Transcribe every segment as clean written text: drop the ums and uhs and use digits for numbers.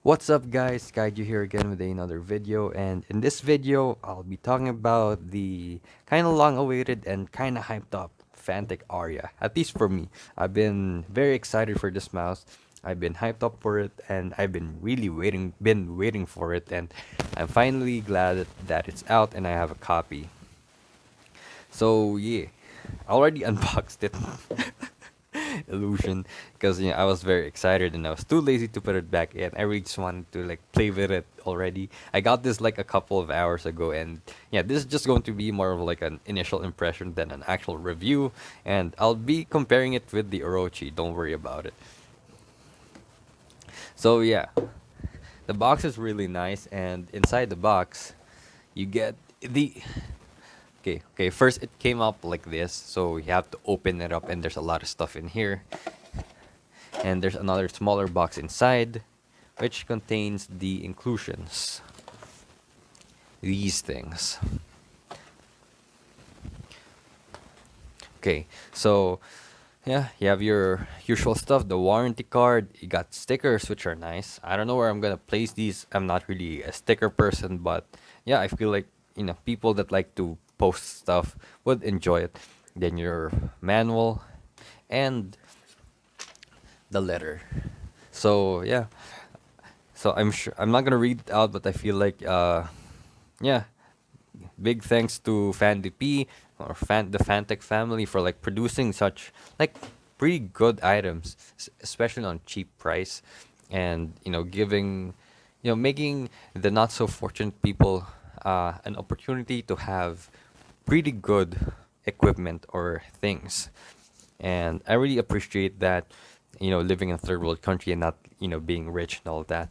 What's up guys, Kaiju here again with another video, and in this video I'll be talking about the kinda long awaited and kinda hyped up Fantech Aria. At least for me. I've been very excited for this mouse. I've been hyped up for it and I've been really waiting for it, and I'm finally glad that it's out and I have a copy. So yeah, I already unboxed it. Illusion, because I was very excited and I was too lazy to put it back in. I really just wanted to like play with it already. I got this like a couple of hours ago, and yeah, this is just going to be more of like an initial impression than an actual review, and I'll be comparing it with the Orochi. Don't worry about it. So yeah, the box is really nice, and inside the box you get the okay, first it came up like this, so you have to open it up and there's a lot of stuff in here. And there's another smaller box inside, which contains the inclusions. These things. Okay, so yeah, you have your usual stuff, the warranty card. You got stickers, which are nice. I don't know where I'm gonna place these. I'm not really a sticker person, but yeah, I feel like people that like to post stuff would enjoy it. Then your manual and the letter. So yeah, so I'm sure I'm not gonna read it out, but I feel like yeah, big thanks to FanDP or the Fantech family for like producing such like pretty good items, especially on cheap price, and giving, making the not so fortunate people an opportunity to have pretty good equipment or things. And I really appreciate that, living in a third world country and not, being rich and all that.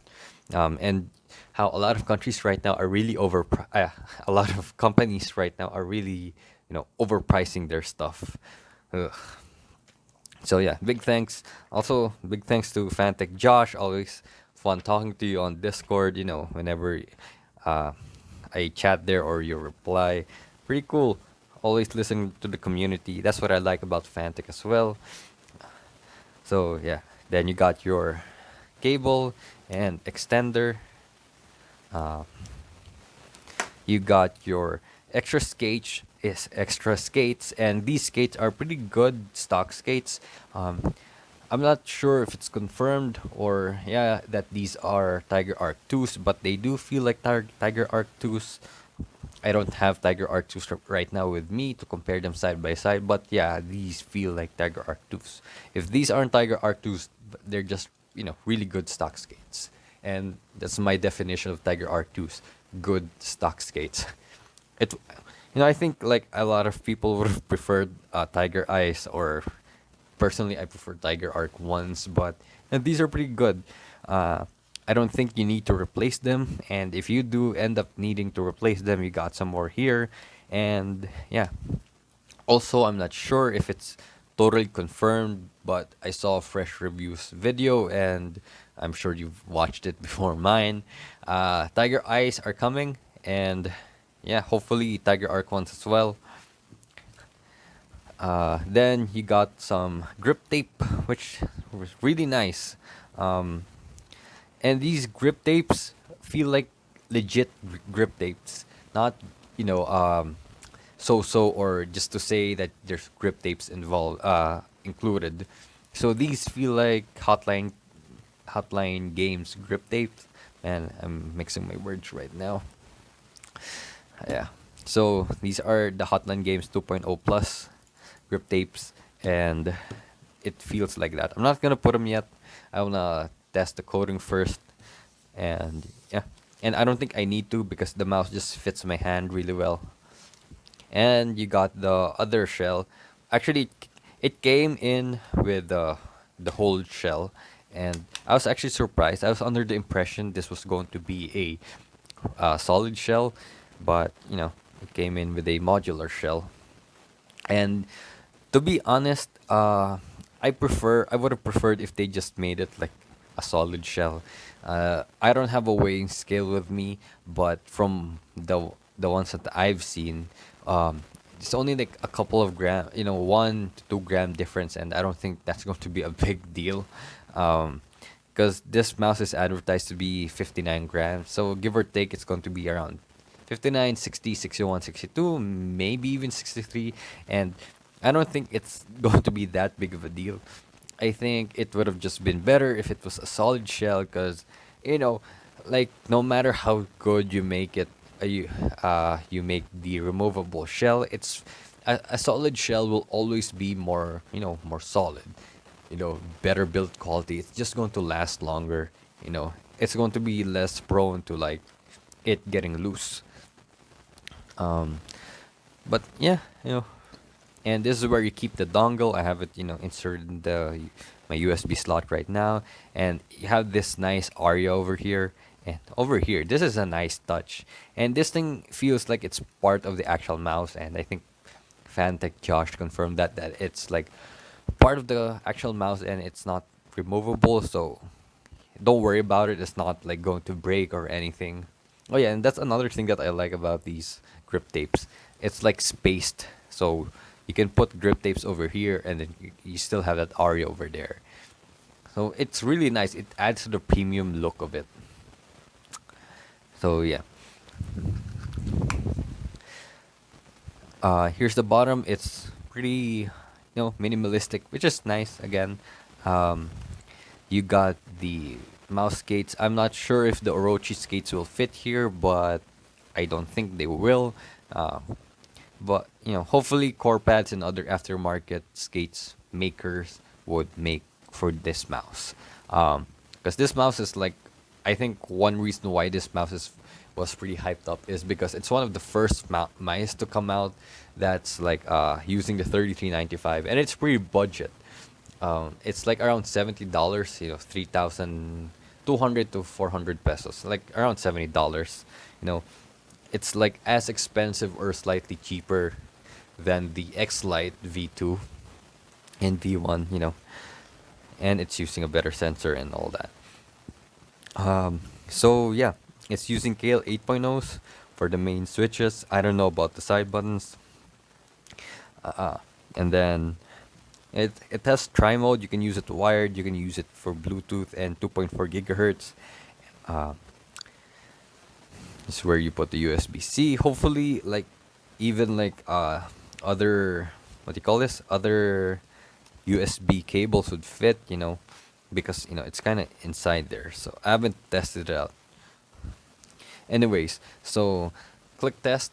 And how a lot of countries right now are really a lot of companies right now are really, overpricing their stuff. Ugh. So yeah, big thanks. Also, big thanks to Fantech Josh. Always fun talking to you on Discord. Whenever uh, I chat there or you reply, pretty cool. Always listen to the community. That's what I like about Fantech as well. So yeah, then you got your cable and extender. Uh, you got your extra skates, and these skates are pretty good stock skates. I'm not sure if it's confirmed or yeah that these are Tiger Arc 2s, but they do feel like Tiger Arc 2s. I don't have Tiger Arc 2s right now with me to compare them side by side, but yeah, these feel like Tiger Arc 2s. If these aren't Tiger Arc 2s, they're just, really good stock skates. And that's my definition of Tiger Arc 2s, good stock skates. It, I think like a lot of people would have preferred Tiger Eyes, or personally, I prefer Tiger Arc ones, but these are pretty good. I don't think you need to replace them, and if you do end up needing to replace them, you got some more here, and yeah. Also, I'm not sure if it's totally confirmed, but I saw a fresh reviews video, and I'm sure you've watched it before mine. Tiger Eyes are coming, and yeah, hopefully Tiger Arc ones as well. Then you got some grip tape, which was really nice. Um, and these grip tapes feel like legit grip tapes, not so or just to say that there's grip tapes involved included. So these feel like Hotline Games grip tapes. Man, I'm mixing my words right now. Yeah. So these are the Hotline Games 2.0 Plus grip tapes, and it feels like that. I'm not gonna put them yet. I wanna test the coating first, and yeah. And I don't think I need to because the mouse just fits my hand really well. And you got the other shell. Actually, it came in with the whole shell, and I was actually surprised. I was under the impression this was going to be a solid shell, but it came in with a modular shell. And to be honest, I would have preferred if they just made it like a solid shell. I don't have a weighing scale with me, but from the ones that I've seen, it's only like a couple of 1 to 2 gram difference, and I don't think that's going to be a big deal. Um, because this mouse is advertised to be 59 grams. So give or take, it's going to be around 59, 60, 61, 62, maybe even 63. And I don't think it's going to be that big of a deal. I think it would have just been better if it was a solid shell, because, you know, like no matter how good you make it, you make the removable shell. It's a solid shell will always be more, more solid, better build quality. It's just going to last longer. It's going to be less prone to like it getting loose. Um, but yeah, and this is where you keep the dongle. I have it, inserted in my USB slot right now, and you have this nice Aria over here. And over here, this is a nice touch, and this thing feels like it's part of the actual mouse. And I think Fantech Josh confirmed that it's like part of the actual mouse, and it's not removable. So don't worry about it. It's not like going to break or anything. Oh yeah, and that's another thing that I like about these grip tapes. It's like spaced, so you can put grip tapes over here, and then you still have that Aria over there. So it's really nice. It adds to the premium look of it. So yeah, here's the bottom. It's pretty, minimalistic, which is nice. Again, um, you got the mouse skates. I'm not sure if the Orochi skates will fit here, but I don't think they will. Uh, but hopefully core pads and other aftermarket skates makers would make for this mouse. Because this mouse is like, I think one reason why this mouse was pretty hyped up is because it's one of the first mice to come out that's like using the 3395, and it's pretty budget. It's like around $70, 3,200 to 400 pesos, like around $70. You know, it's like as expensive or slightly cheaper than the X Lite V2 and V1, and it's using a better sensor and all that. So yeah, it's using KL 8.0s for the main switches. I don't know about the side buttons. And then it has tri mode. You can use it wired. You can use it for Bluetooth and 2.4 gigahertz. Uh, this is where you put the USB-C. Hopefully, like even like other, what do you call this? Other USB cables would fit. Because it's kind of inside there. So I haven't tested it out. Anyways, so click test.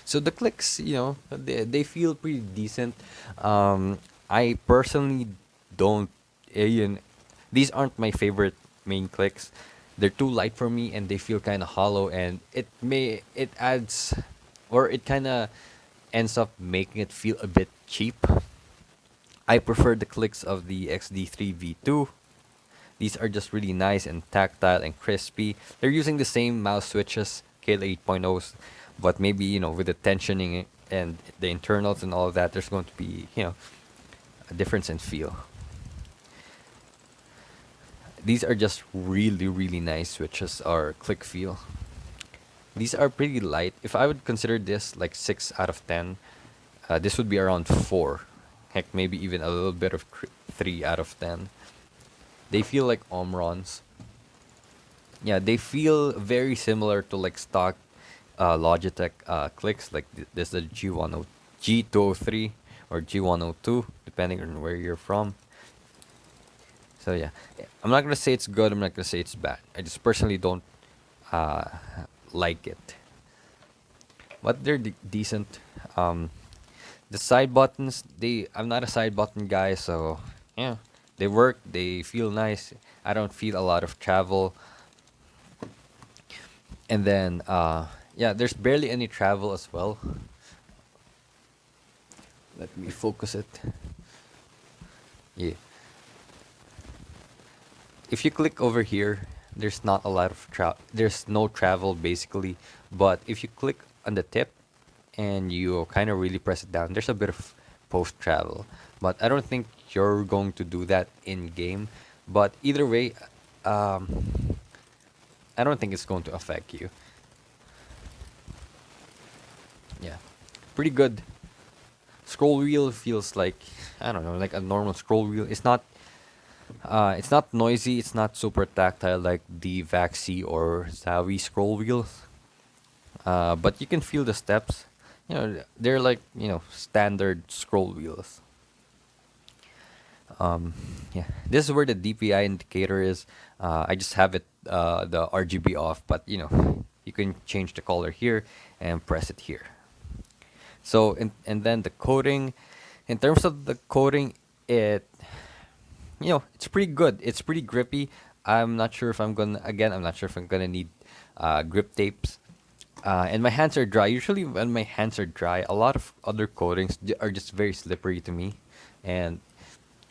So the clicks, they feel pretty decent. I personally don't. These aren't my favorite main clicks. They're too light for me, and they feel kind of hollow. And it adds, or it kind of ends up making it feel a bit cheap. I prefer the clicks of the XD3 V2. These are just really nice and tactile and crispy. They're using the same mouse switches, KL 8.0s, but maybe, with the tensioning and the internals and all of that, there's going to be, a difference in feel. These are just really, really nice switches or click feel. These are pretty light. If I would consider this like 6 out of 10, this would be around 4. Heck, maybe even a little bit of 3 out of 10. They feel like Omrons. Yeah, they feel very similar to like stock Logitech clicks. Like this is the G203 or G102, depending on where you're from. So yeah, I'm not gonna say it's good. I'm not gonna say it's bad. I just personally don't uh, like it, but they're decent. The side buttons, I'm not a side button guy, so yeah, they work. They feel nice. I don't feel a lot of travel. And then yeah, there's barely any travel as well. Let me focus it. Yeah. If you click over here, there's not a lot of there's no travel basically, but if you click on the tip and you kind of really press it down, there's a bit of post travel. But I don't think you're going to do that in game. But either way, um, I don't think it's going to affect you. Yeah, pretty good. Scroll wheel feels like, I don't know, like a normal scroll wheel. It's not noisy. It's not super tactile like the Vaxi or Zawi scroll wheels. But you can feel the steps. They're like standard scroll wheels. Yeah, this is where the DPI indicator is. I just have it the RGB off, but you can change the color here and press it here. So and then the coating, in terms of the coating, it it's pretty good. It's pretty grippy. I'm not sure if I'm not sure if I'm gonna need grip tapes. And my hands are dry. Usually, when my hands are dry, a lot of other coatings are just very slippery to me. And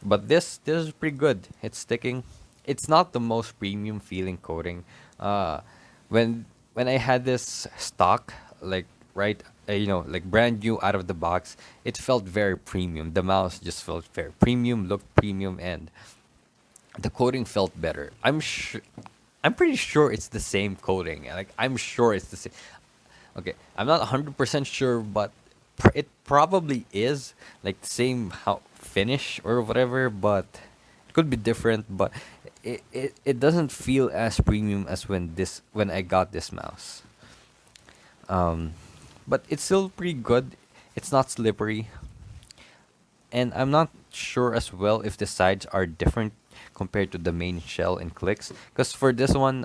but this is pretty good. It's sticking. It's not the most premium feeling coating. Uh, when I had this stock, like right, like brand new out of the box, it felt very premium. The mouse just felt very premium, looked premium, and the coating felt better. I'm pretty sure it's the same coating. Like I'm sure it's the same. Okay, I'm not 100% sure, but it probably is like the same how finish or whatever, but it could be different. But it doesn't feel as premium as when I got this mouse. Um, but it's still pretty good. It's not slippery, and I'm not sure as well if the sides are different compared to the main shell and clicks. Because for this one,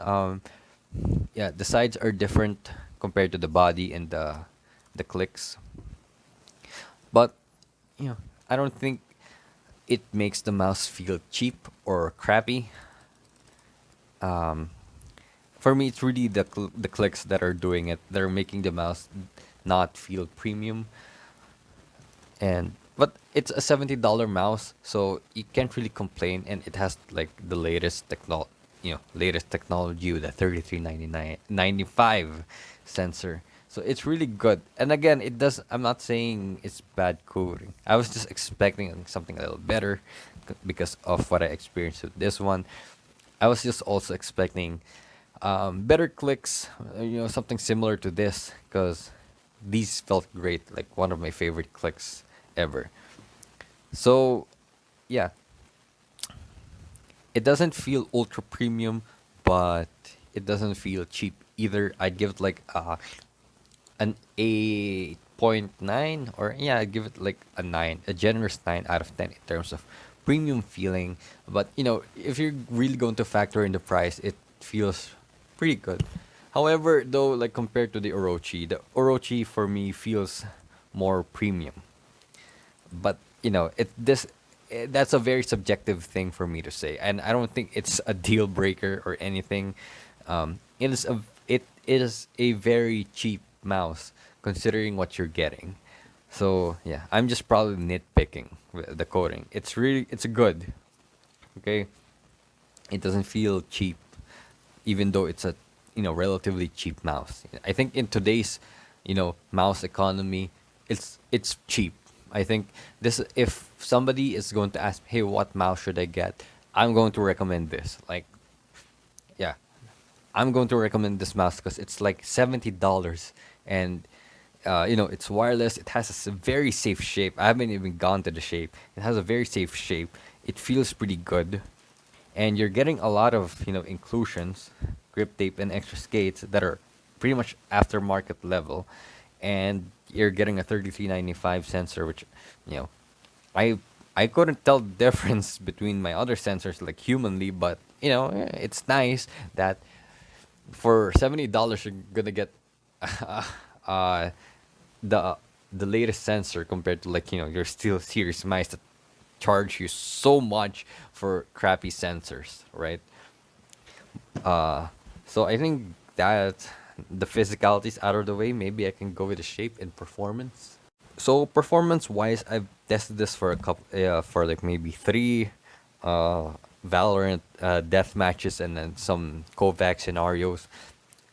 yeah, the sides are different compared to the body and the clicks. But you know, I don't think it makes the mouse feel cheap or crappy. Um, for me, it's really the clicks that are doing it. They're making the mouse not feel premium. And but it's a $70 mouse, so you can't really complain. And it has like the latest technology with a 3395 sensor. So it's really good. And again, it does. I'm not saying it's bad coding. I was just expecting something a little better because of what I experienced with this one. I was just also expecting better clicks, something similar to this, because these felt great, like one of my favorite clicks ever. So, yeah, it doesn't feel ultra premium, but it doesn't feel cheap either. I'd give it like an 8.9, or yeah, I'd give it like a 9, a generous 9 out of 10 in terms of premium feeling. But if you're really going to factor in the price, it feels pretty good. However, though, like compared to the Orochi for me feels more premium. But that's a very subjective thing for me to say, and I don't think it's a deal breaker or anything. It is a very cheap mouse considering what you're getting. So yeah, I'm just probably nitpicking with the coding. It's good. Okay, it doesn't feel cheap, even though it's a relatively cheap mouse. I think in today's mouse economy, it's cheap. I think this if somebody is going to ask, hey, what mouse should I get? I'm going to recommend this. Like, yeah, I'm going to recommend this mouse because it's like $70, and it's wireless. It has a very safe shape. I haven't even gone to the shape. It has a very safe shape. It feels pretty good, and you're getting a lot of inclusions, grip tape, and extra skates that are pretty much aftermarket level, and you're getting a 3395 sensor, which you know I I couldn't tell the difference between my other sensors like humanly, but it's nice that for $70 you're gonna get uh the the latest sensor compared to like your Steel Series mice that charge you so much for crappy sensors, right? So I think that the physicality's out of the way. Maybe I can go with the shape and performance. So performance wise, I've tested this for a couple, for like maybe three uh, Valorant death matches and then some Kovac scenarios,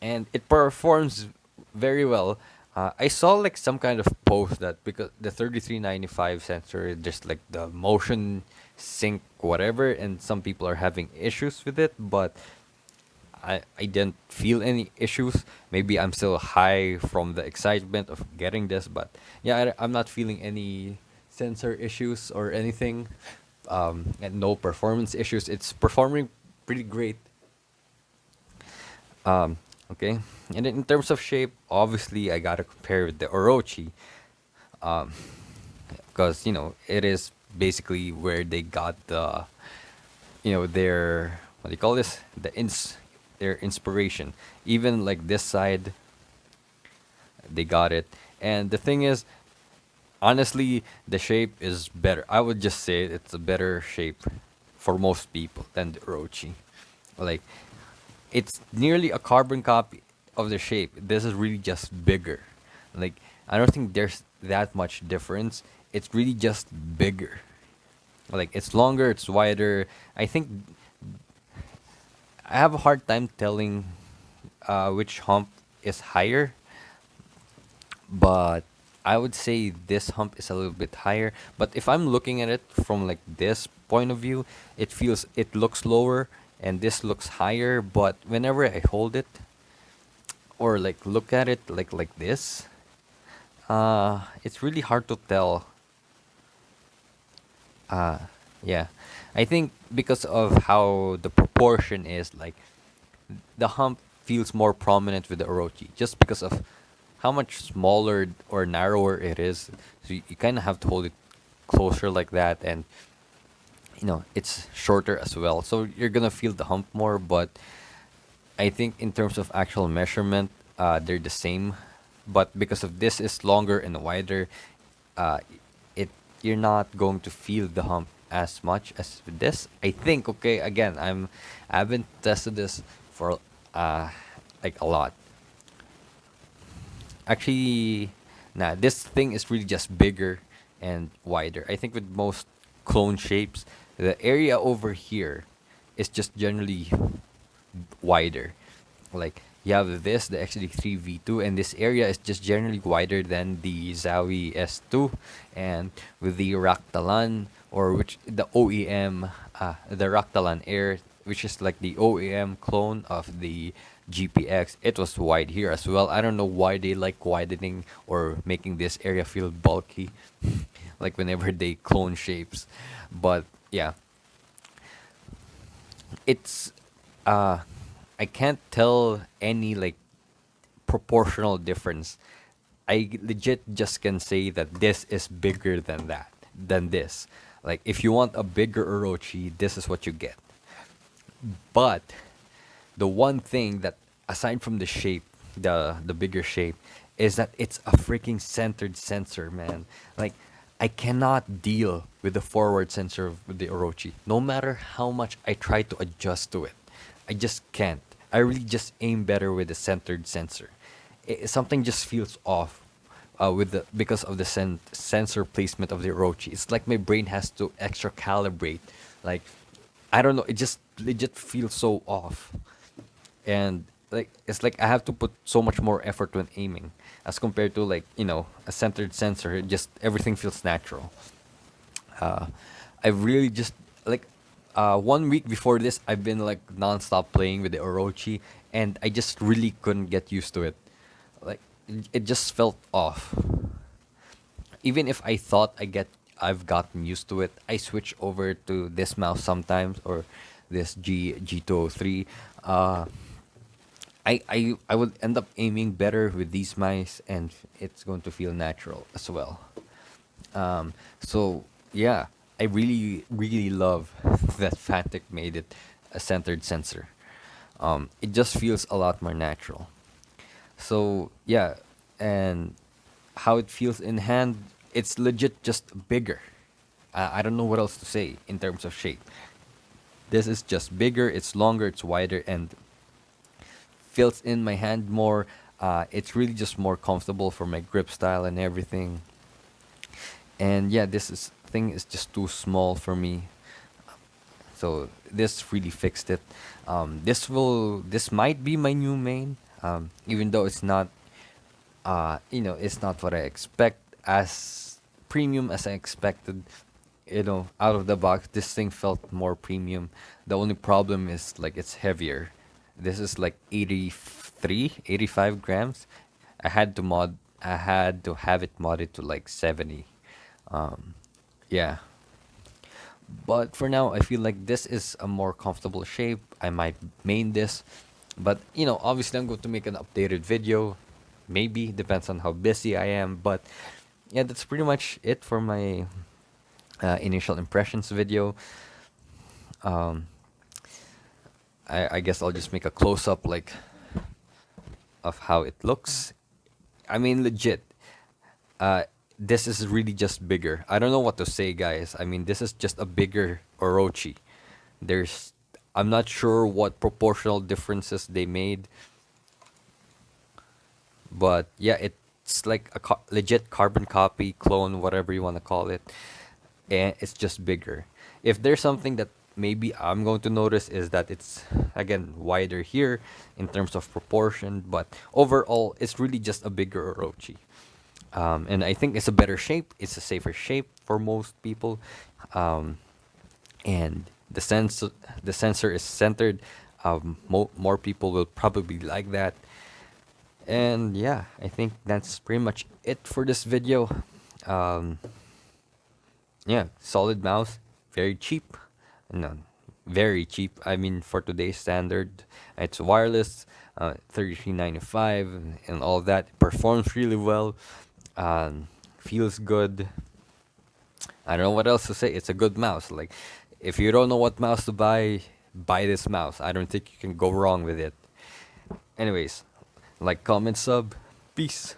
and it performs very well. I saw like some kind of post that because the 3395 sensor, just like the motion sync whatever, and some people are having issues with it, but I didn't feel any issues. Maybe I'm still high from the excitement of getting this, but yeah, I'm not feeling any sensor issues or anything, and no performance issues. It's performing pretty great. Okay, and then in terms of shape, obviously I gotta compare with the Orochi, because it is basically where they got their, what do you call this, their inspiration. Even like this side, they got it. And the thing is, honestly, the shape is better. I would just say it's a better shape for most people than the Orochi. Like, it's nearly a carbon copy of the shape. This is really just bigger. Like, I don't think there's that much difference. It's really just bigger. Like, it's longer, it's wider. I think I have a hard time telling which hump is higher, but I would say this hump is a little bit higher. But if I'm looking at it from like this point of view, it looks lower and this looks higher. But whenever I hold it or like look at it like this, it's really hard to tell. Yeah, I think because of how the proportion is, like the hump feels more prominent with the Orochi, just because of how much smaller or narrower it is. So you kind of have to hold it closer like that, and it's shorter as well. So you're gonna feel the hump more, but I think in terms of actual measurement, they're the same. But because of this is longer and wider, uh, it you're not going to feel the hump as much as with this. I think. Okay, again, I haven't tested this for uh like a lot. Actually, nah, this thing is really just bigger and wider. I think with most clone shapes, the area over here is just generally wider. Like you have this, the XD3 V2, and this area is just generally wider than the Zowie S2, and with the Raktalan, or which the OEM, the Raktalan Air, which is like the OEM clone of the GPX, it was wide here as well. I don't know why they like widening or making this area feel bulky, like whenever they clone shapes, but yeah, it's uh I can't tell any like proportional difference. I legit just can say that this is bigger than this. Like if you want a bigger Orochi, this is what you get. But the one thing that, aside from the shape, the bigger shape, is that it's a freaking centered sensor, man. Like I cannot deal with the forward sensor of the Orochi. No matter how much I try to adjust to it, I just can't. I really just aim better with the centered sensor. Something just feels off with the because of the sensor placement of the Orochi. It's like my brain has to extra calibrate. Like I don't know, it just legit feels so off, and like it's like I have to put so much more effort when aiming as compared to like a centered sensor. It just everything feels natural. uh I really just like 1 week before this I've been like non-stop playing with the Orochi, and I just really couldn't get used to it. Like it just felt off. Even if I thought I've gotten used to it, I switch over to this mouse sometimes, or this G203. uh I would end up aiming better with these mice, and it's going to feel natural as well. So yeah, I really really love that Fantech made it a centered sensor. It just feels a lot more natural. So yeah, and how it feels in hand, it's legit just bigger. I don't know what else to say in terms of shape. This is just bigger, it's longer, it's wider, and feels in my hand more. It's really just more comfortable for my grip style and everything. And yeah, thing is just too small for me. So this really fixed it. This might be my new main. Even though it's not it's not what I expect, as premium as I expected. Out of the box, this thing felt more premium. The only problem is like it's heavier. This is like 83, 85 grams. I had to have it modded to like 70. Um, yeah. But for now, I feel like this is a more comfortable shape. I might main this. But, obviously I'm going to make an updated video. Maybe, depends on how busy I am. But yeah, that's pretty much it for my initial impressions video. Um, I guess I'll just make a close up like of how it looks. I mean, legit. Uh, this is really just bigger. I don't know what to say, guys. I mean, this is just a bigger Orochi. There's, I'm not sure what proportional differences they made, but yeah, it's like a legit carbon copy, clone, whatever you want to call it, and it's just bigger. If there's something that maybe I'm going to notice is that it's again wider here in terms of proportion, but overall, it's really just a bigger Orochi. And I think it's a better shape. It's a safer shape for most people, and the sensor is centered. More people will probably like that. And yeah, I think that's pretty much it for this video. Um, yeah, solid mouse, very cheap. No, very cheap. I mean, for today's standard, it's wireless, 33.95, and all that. Performs really well, feels good. I don't know what else to say. It's a good mouse. Like, if you don't know what mouse to buy this mouse. I don't think you can go wrong with it. Anyways, like, comment, sub, peace.